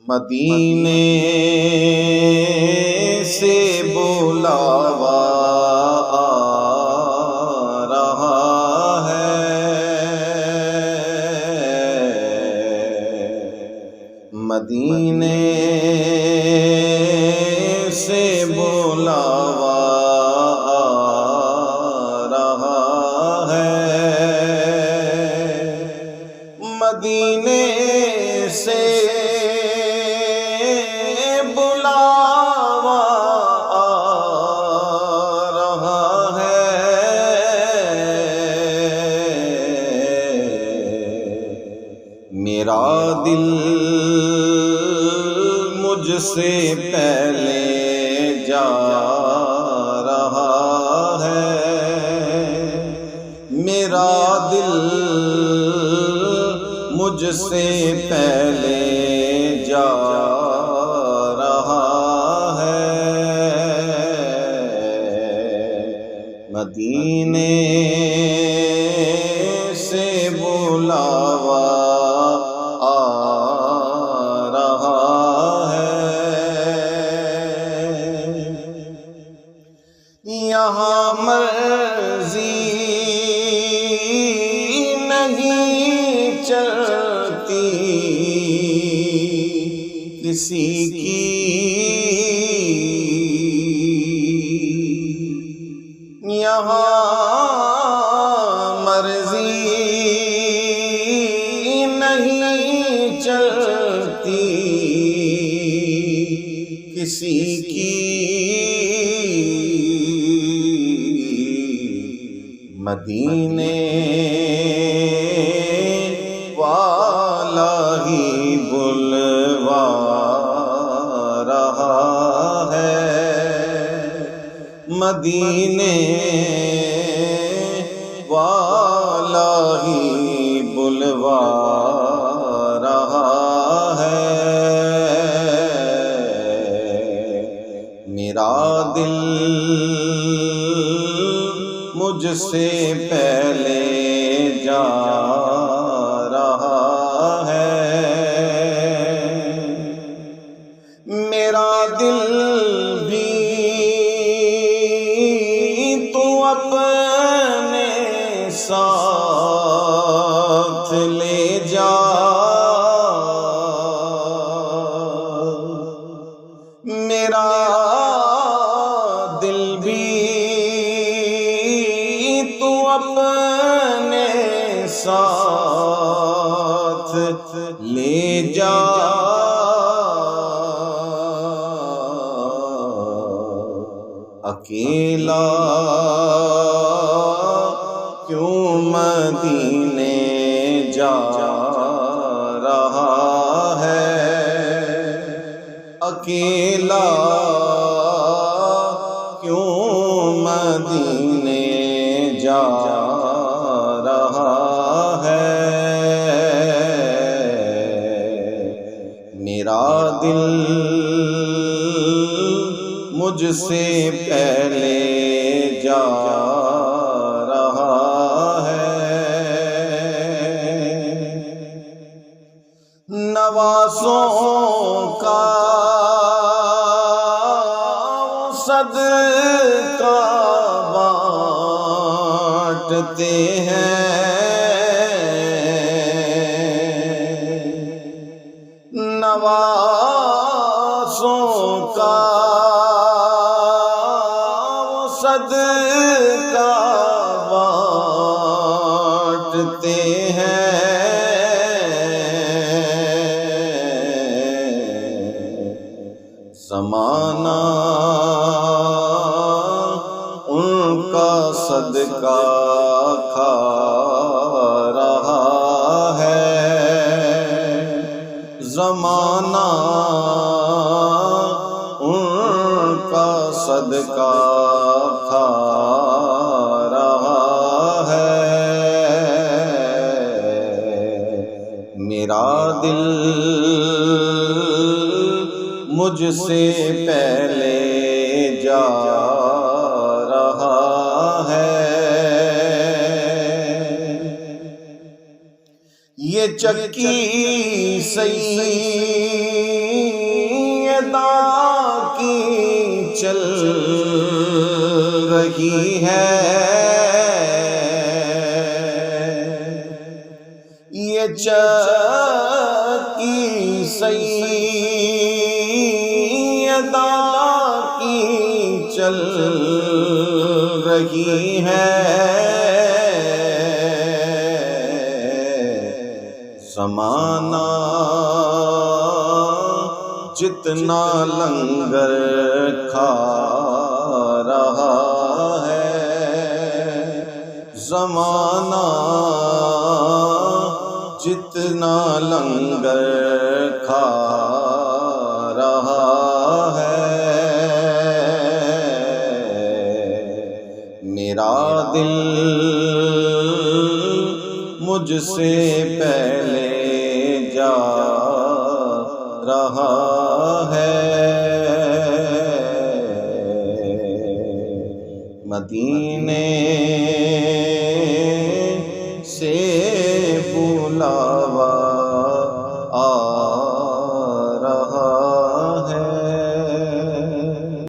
مدینے سے بلاوا آ رہا ہے، مدینے سے بلاوا آ رہا ہے، مدینے سے بلاوا آ رہا ہے، میرا دل مجھ سے پہلے جا رہا ہے، میرا دل مجھ سے پہلے جا رہا ہے، مدینے سے بلاوا آ رہا ہے، یہاں مرضی نہیں چلتی کسی کی، یہاں مرضی نہیں چلتی کسی کی، مدینے والا ہی بلوا رہا ہے، مدینے والا ہی بلوا رہا ہے، میرا دل مجھ سے پہلے جا رہا ہے، میرا دل بھی تو اپنے ساتھ لے جا، میرا دل بھی تو اپنے ساتھ لے جا، اکیلا کیوں مدینے جا رہا ہے، اکیلا کیوں مدینے جا رہا ہے، میرا دل مجھ سے پہلے جا رہا ہے، نوازوں کا صدقہ بانٹتے ہیں، نوازوں کا صدقہ بانٹتے ہیں، زمانہ ان کا صدقہ کھا رہا ہے، زمانہ ان کا صدقہ کھا رہا ہے، میرا دل مجھ سے پہلے جا رہا ہے، یہ چکی سیدی چل رہی ہے، یہ چکی سیدہ کی چل رہی ہے، زمانہ جتنا لنگر کھا رہا ہے، زمانہ جتنا لنگر کھا رہا ہے، میرا دل مجھ سے پہلے جا رہا ہے، مدینے